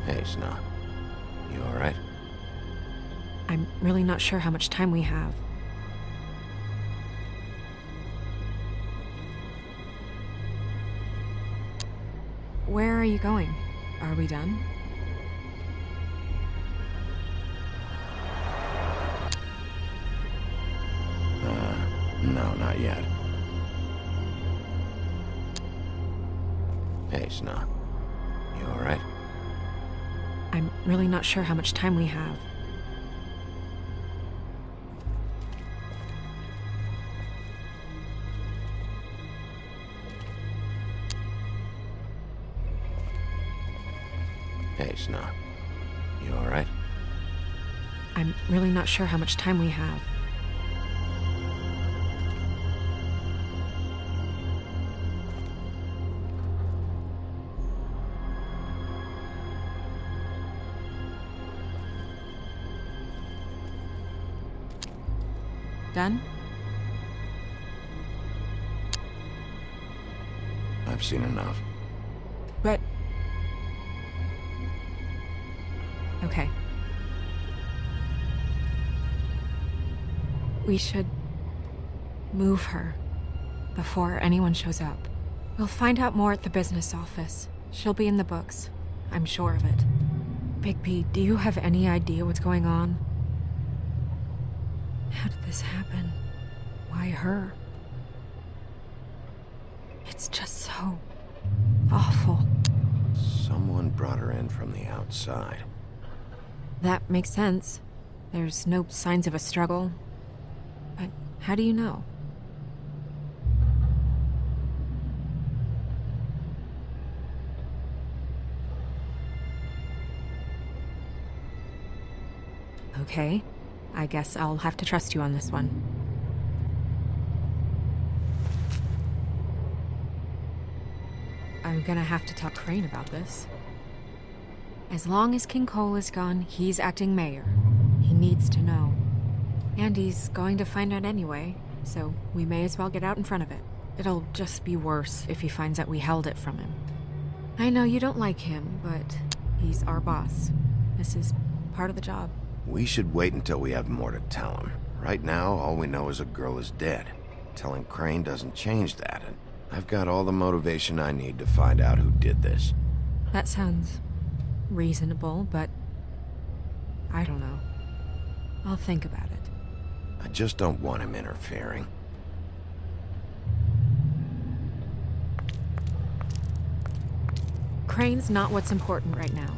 Hey, Snow. You alright? I'm really not sure how much time we have. Where are you going? Are we done? No, not yet. Hey, Snow. You alright? I'm really not sure how much time we have. Hey, Snow. You alright? I'm really not sure how much time we have. Done? I've seen enough. But... Okay. We should move her before anyone shows up. We'll find out more at the business office. She'll be in the books. I'm sure of it. Big P, do you have any idea what's going on? How did this happen? Why her? It's just so awful. Someone brought her in from the outside. That makes sense. There's no signs of a struggle. But how do you know? Okay. I guess I'll have to trust you on this one. I'm gonna have to talk Crane about this. As long as King Cole is gone, he's acting mayor. He needs to know. And he's going to find out anyway, so we may as well get out in front of it. It'll just be worse if he finds out we held it from him. I know you don't like him, but he's our boss. This is part of the job. We should wait until we have more to tell him. Right now, all we know is a girl is dead. Telling Crane doesn't change that, and I've got all the motivation I need to find out who did this. That sounds reasonable, but I don't know. I'll think about it. I just don't want him interfering. Crane's not what's important right now.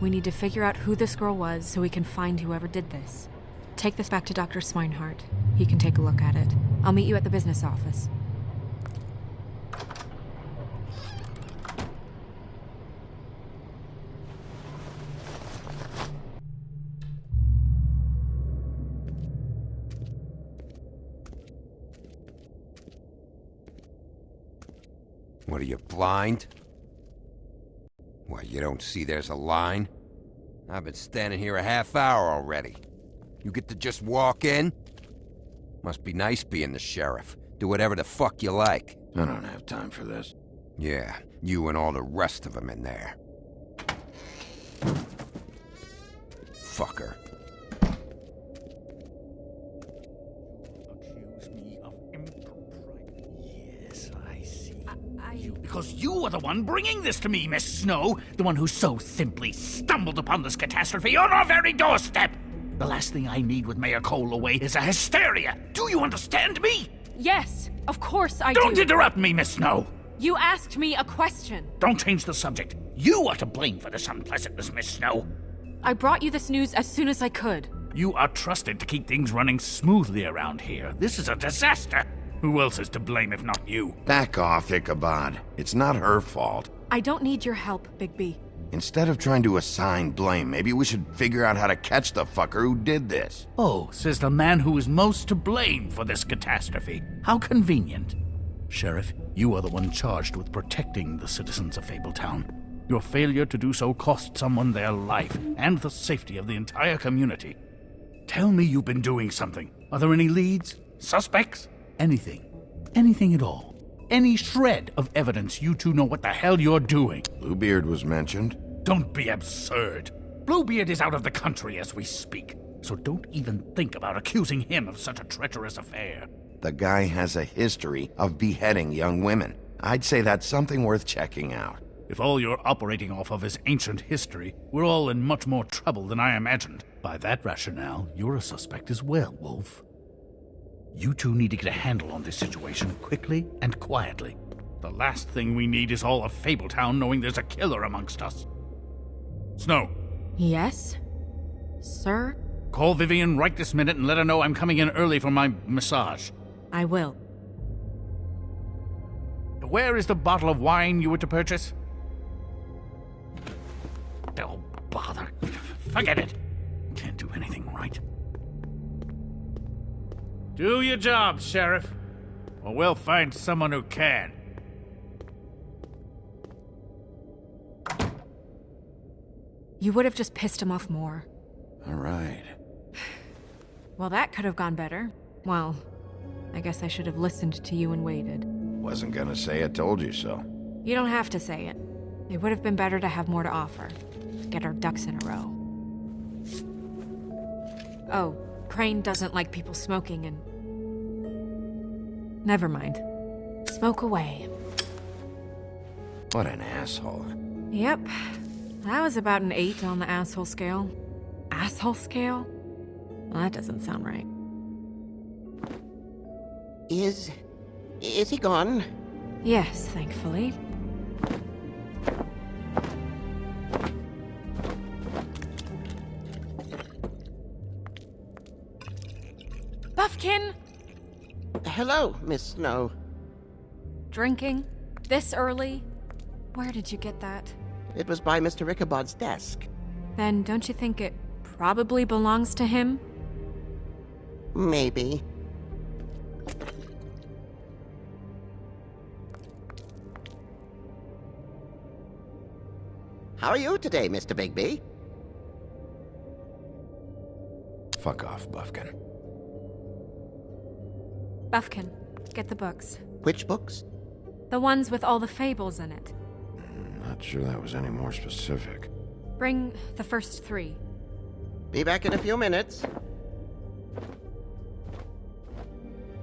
We need to figure out who this girl was so we can find whoever did this. Take this back to Dr. Swinehart. He can take a look at it. I'll meet you at the business office. What are you, blind? What, you don't see there's a line? I've been standing here a half hour already. You get to just walk in? Must be nice being the sheriff. Do whatever the fuck you like. I don't have time for this. Yeah, you and all the rest of them in there. Fucker. Accuse me of impropriety. Yes, I see. Because you are the one bringing this to me, Miss Snow. The one who so simply stumbled upon this catastrophe on our very doorstep. The last thing I need with Mayor Cole away is a hysteria. Do you understand me? Yes, of course I do. Don't interrupt me, Miss Snow. You asked me a question. Don't change the subject. You are to blame for this unpleasantness, Miss Snow. I brought you this news as soon as I could. You are trusted to keep things running smoothly around here. This is a disaster. Who else is to blame if not you? Back off, Ichabod. It's not her fault. I don't need your help, Big B. Instead of trying to assign blame, maybe we should figure out how to catch the fucker who did this. Oh, says the man who is most to blame for this catastrophe. How convenient. Sheriff, you are the one charged with protecting the citizens of Fabletown. Your failure to do so cost someone their life and the safety of the entire community. Tell me you've been doing something. Are there any leads? Suspects? Anything. Anything at all. any shred of evidence you two know what the hell you're doing. Bluebeard was mentioned. Don't be absurd. Bluebeard is out of the country as we speak, so don't even think about accusing him of such a treacherous affair. The guy has a history of beheading young women. I'd say that's something worth checking out. If all you're operating off of is ancient history, we're all in much more trouble than I imagined. By that rationale, you're a suspect as well, Wolf. You two need to get a handle on this situation quickly and quietly. The last thing we need is all of Fabletown knowing there's a killer amongst us. Snow. Yes? Sir? Call Vivian right this minute and let her know I'm coming in early for my massage. I will. Where is the bottle of wine you were to purchase? Oh, bother. Forget it. Can't do anything right. Do your job, Sheriff, or we'll find someone who can. You would have just pissed him off more. All right. Well, that could have gone better. Well, I guess I should have listened to you and waited. Wasn't gonna say I told you so. You don't have to say it. It would have been better to have more to offer. Get our ducks in a row. Oh, Crane doesn't like people smoking and... Never mind. Smoke away. What an asshole. Yep. That was about an 8 on the asshole scale. Asshole scale? Well, that doesn't sound right. Is he gone? Yes, thankfully. Buffkin! Hello, Miss Snow. Drinking? This early? Where did you get that? It was by Mr. Ichabod's desk. Then don't you think it probably belongs to him? Maybe. How are you today, Mr. Bigby? Fuck off, Buffkin. Buffkin, get the books. Which books? The ones with all the fables in it. Not sure that was any more specific. Bring the first 3. Be back in a few minutes.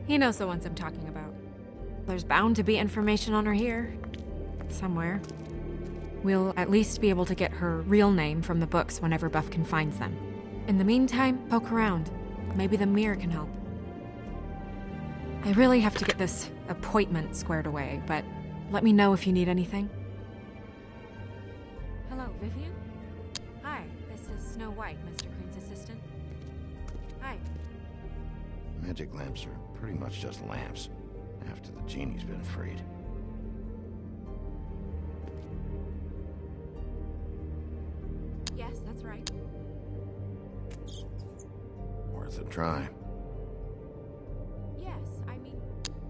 He knows the ones I'm talking about. There's bound to be information on her here. Somewhere. We'll at least be able to get her real name from the books whenever Buffkin finds them. In the meantime, poke around. Maybe the mirror can help. I really have to get this appointment squared away, but let me know if you need anything. Hello, Vivian? Hi, this is Snow White, Mr. Crane's assistant. Hi. Magic lamps are pretty much just lamps, after the genie's been freed. Yes, that's right. Worth a try. Yes, I mean,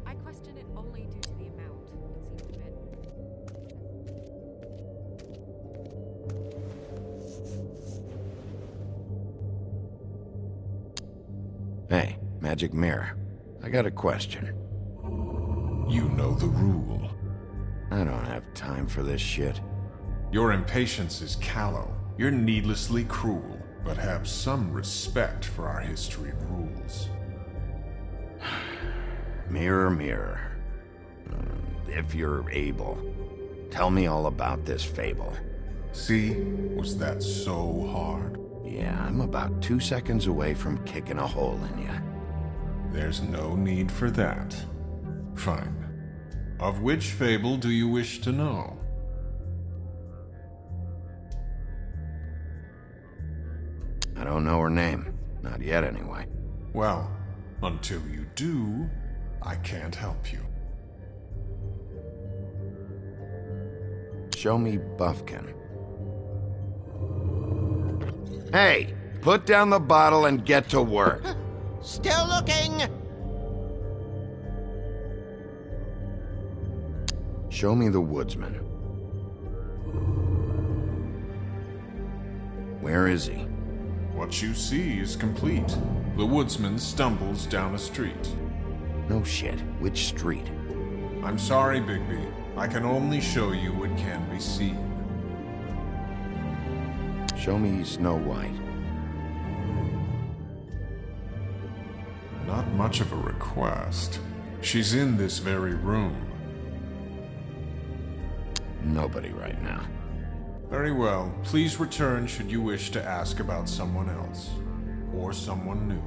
I question it only due to the amount. It seemed a bit... Hey, magic mirror. I got a question. You know the rule. I don't have time for this shit. Your impatience is callow. You're needlessly cruel, but have some respect for our history and rules. Mirror, mirror. If you're able, tell me all about this fable. See? Was that so hard? Yeah, I'm about 2 seconds away from kicking a hole in you. There's no need for that. Fine. Of which fable do you wish to know? I don't know her name. Not yet, anyway. Well, until you do, I can't help you. Show me Buffkin. Hey! Put down the bottle and get to work. Still looking! Show me the woodsman. Where is he? What you see is complete. The woodsman stumbles down a street. No shit. Which street? I'm sorry, Bigby. I can only show you what can be seen. Show me Snow White. Not much of a request. She's in this very room. Nobody right now. Very well. Please return should you wish to ask about someone else. Or someone new.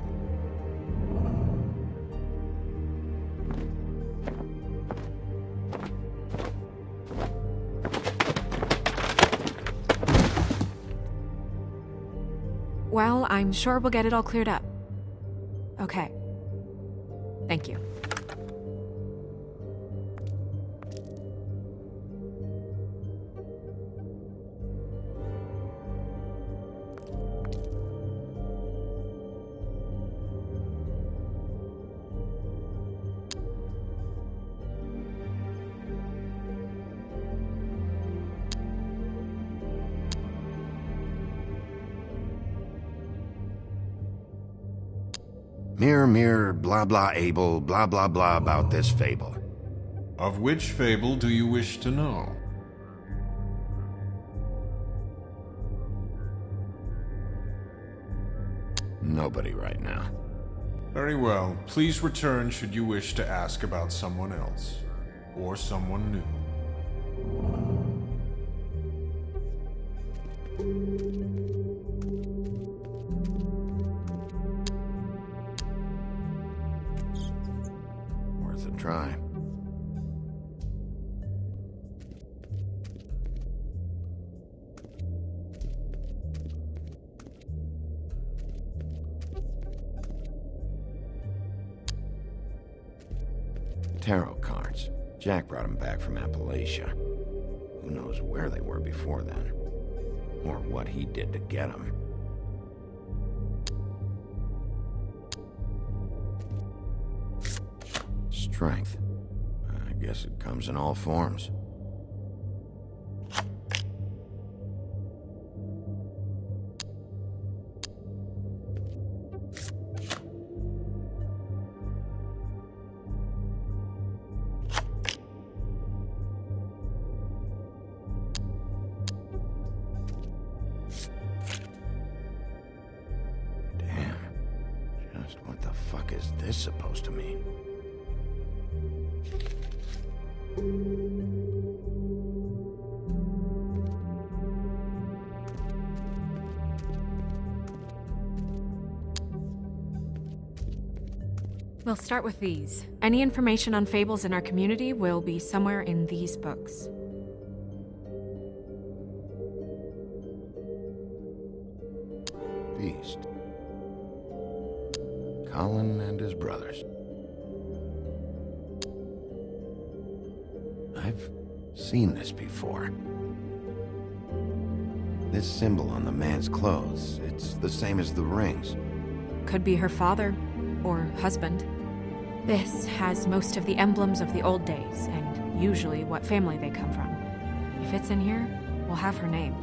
Well, I'm sure we'll get it all cleared up. Okay. Thank you. Mirror, mirror, blah blah able, blah blah blah about this fable. Of which fable do you wish to know? Nobody right now. Very well. Please return should you wish to ask about someone else. Or someone new. Worth a try. Tarot cards. Jack brought them back from Appalachia. Who knows where they were before then? Or what he did to get them. Strength. I guess it comes in all forms. What the fuck is this supposed to mean? We'll start with these. Any information on fables in our community will be somewhere in these books. Beast. Colin and his brothers. I've seen this before. This symbol on the man's clothes, it's the same as the rings. Could be her father or husband. This has most of the emblems of the old days and usually what family they come from. If it's in here, we'll have her name.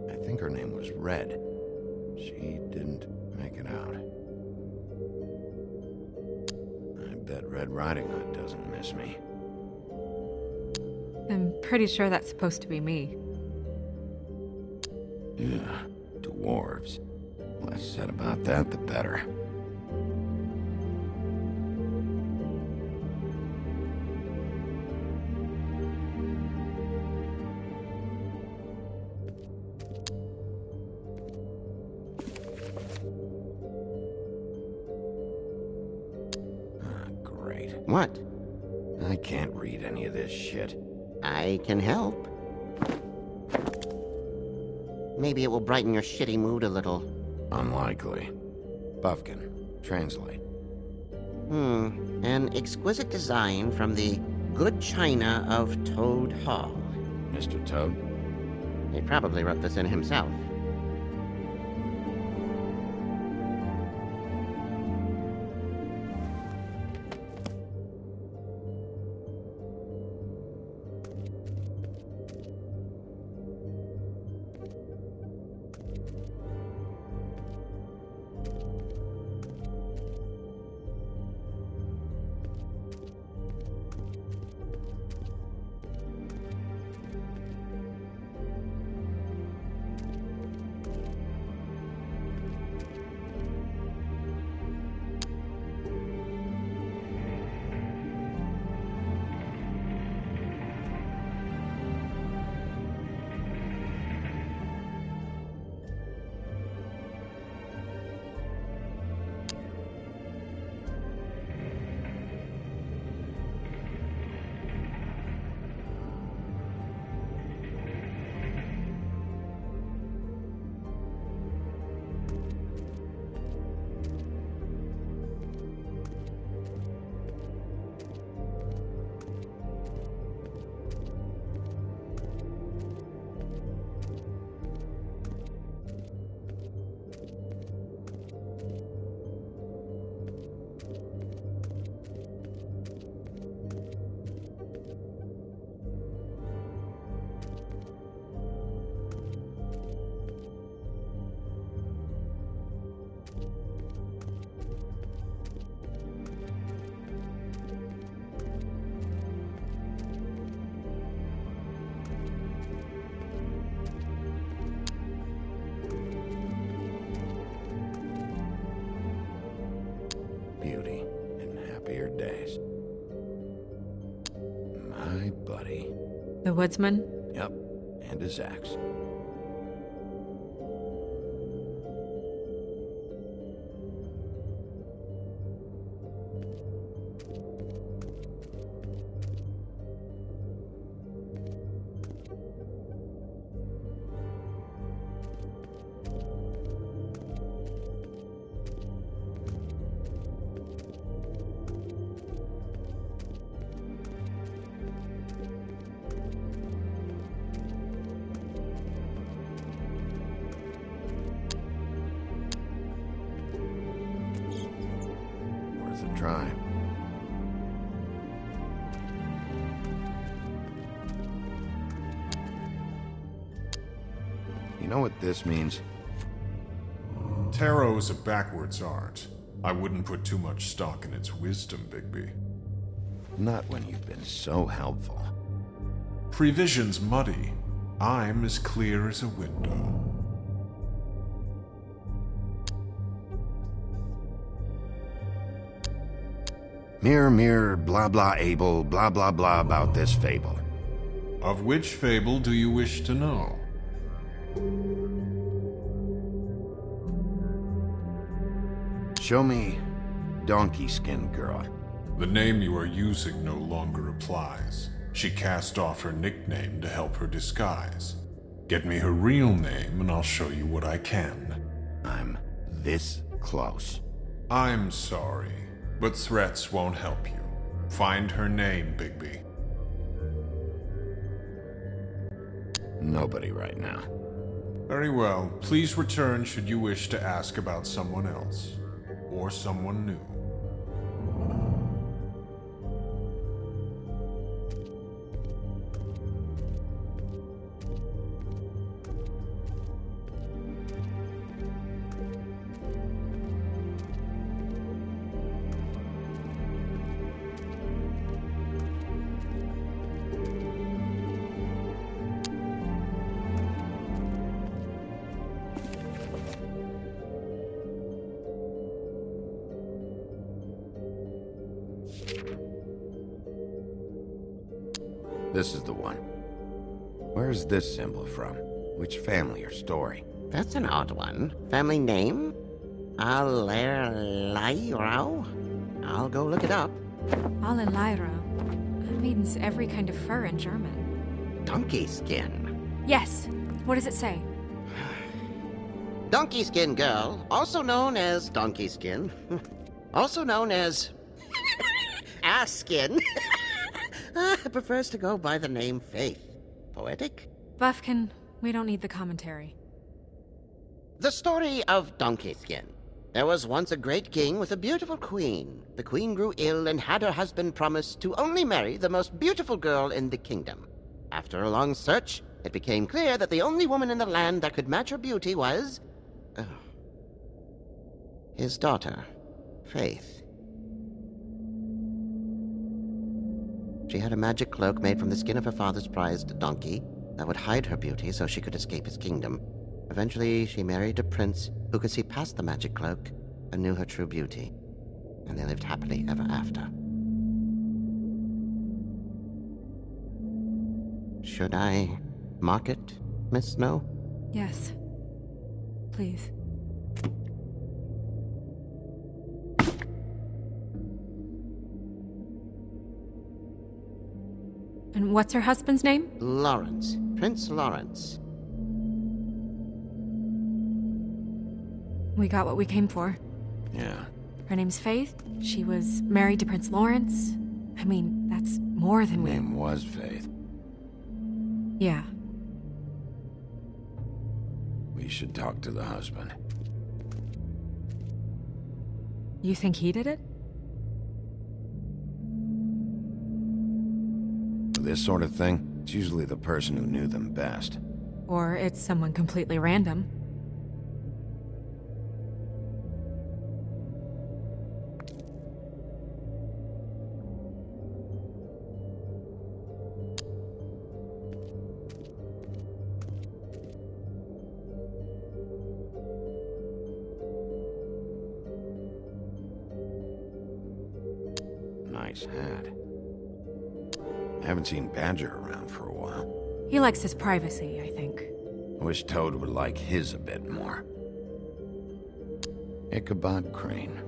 I think her name was Red. She didn't make it out. I bet Red Riding Hood doesn't miss me. I'm pretty sure that's supposed to be me. Yeah, dwarves. Less said about that, the better. Great. What? I can't read any of this shit. I can help. Maybe it will brighten your shitty mood a little. Unlikely. Buffkin, translate. An exquisite design from the good china of Toad Hall. Mr. Toad? He probably wrote this in himself. beauty in happier days. My buddy. The woodsman? Yep, and his axe. Worth a try. You know what this means? Tarot is a backwards art. I wouldn't put too much stock in its wisdom, Bigby. Not when you've been so helpful. Prevision's muddy. I'm as clear as a window. Mirror, mirror, blah blah able, blah blah blah about this fable. Of which fable do you wish to know? Show me Donkey Skin Girl. The name you are using no longer applies. She cast off her nickname to help her disguise. Get me her real name and I'll show you what I can. I'm this close. I'm sorry, but threats won't help you. Find her name, Bigby. Nobody right now. Very well. Please return should you wish to ask about someone else. Or someone new. This is the one. Where's this symbol from? Which family or story? That's an odd one. Family name? Allerleirauh? I'll go look it up. Allerleirauh. That means every kind of fur in German. Donkey skin. Yes. What does it say? Donkey skin girl, also known as donkey skin. Also known as ass skin. Prefers to go by the name Faith. Poetic? Buffkin, we don't need the commentary. The story of Donkey Skin. There was once a great king with a beautiful queen. The queen grew ill and had her husband promise to only marry the most beautiful girl in the kingdom. After a long search, it became clear that the only woman in the land that could match her beauty was... his daughter, Faith. She had a magic cloak made from the skin of her father's prized donkey that would hide her beauty so she could escape his kingdom. Eventually, she married a prince who could see past the magic cloak and knew her true beauty. And they lived happily ever after. Should I mark it, Miss Snow? Yes. Please. And what's her husband's name? Lawrence. Prince Lawrence. We got what we came for. Yeah. Her name's Faith. She was married to Prince Lawrence. I mean, that's more than we... Name was Faith. Yeah. We should talk to the husband. You think he did it? For this sort of thing, it's usually the person who knew them best. Or it's someone completely random. Nice hat. Haven't seen Badger around for a while. He likes his privacy, I think. I wish Toad would like his a bit more. Ichabod Crane.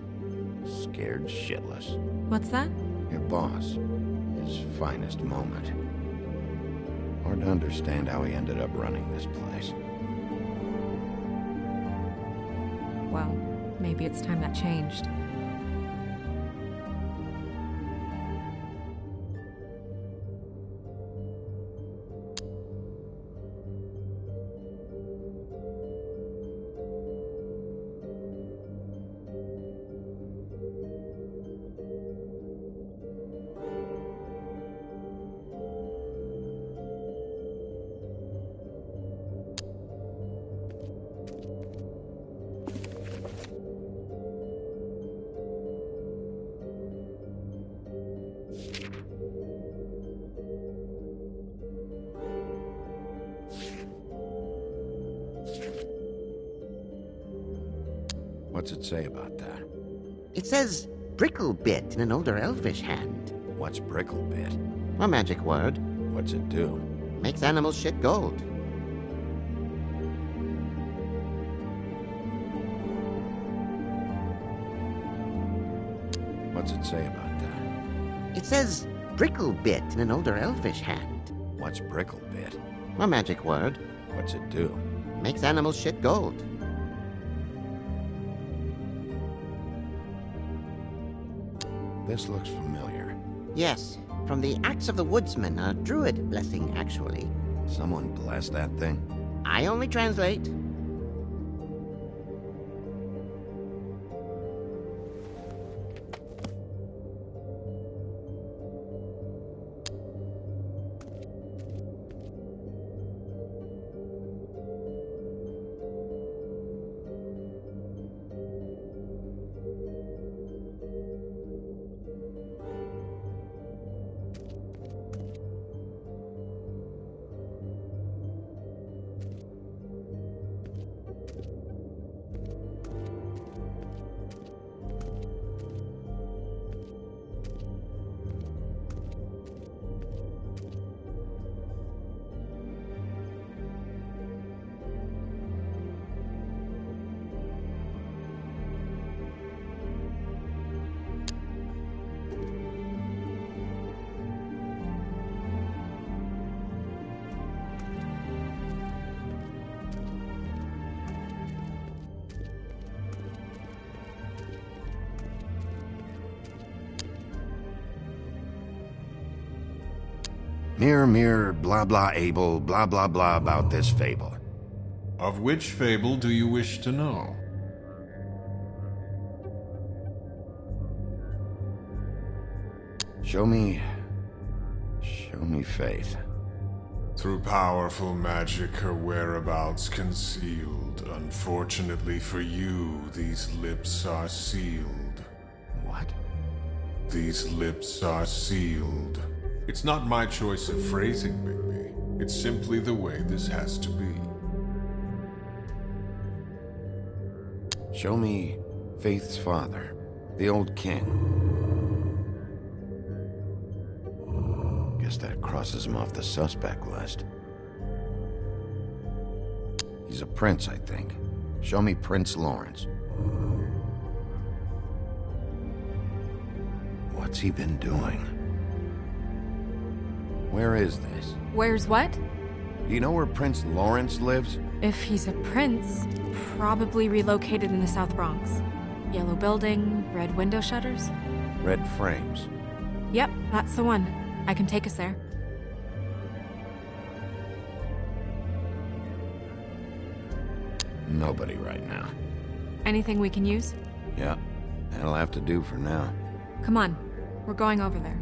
Scared shitless. What's that? Your boss. His finest moment. Hard to understand how he ended up running this place. Well, maybe it's time that changed. What's it say about that? It says Bricklebit in an older elvish hand. What's Bricklebit? A magic word. What's it do? Makes animals shit gold. What's it say about that? It says Bricklebit in an older elvish hand. What's Bricklebit? A magic word. What's it do? Makes animals shit gold. This looks familiar. Yes, from the Acts of the Woodsman, a druid blessing, actually. Someone blessed that thing? I only translate. Mirror, mirror, blah blah able, blah blah blah about this fable. Of which fable do you wish to know? Show me faith. Through powerful magic, her whereabouts concealed. Unfortunately for you, these lips are sealed. What? These lips are sealed. It's not my choice of phrasing, Bigby. It's simply the way this has to be. Show me Faith's father, the old king. Guess that crosses him off the suspect list. He's a prince, I think. Show me Prince Lawrence. What's he been doing? Where is this? Where's what? Do you know where Prince Lawrence lives? If he's a prince, probably relocated in the South Bronx. Yellow building, red window shutters? Red frames. Yep, that's the one. I can take us there. Nobody right now. Anything we can use? Yeah, that'll have to do for now. Come on, we're going over there.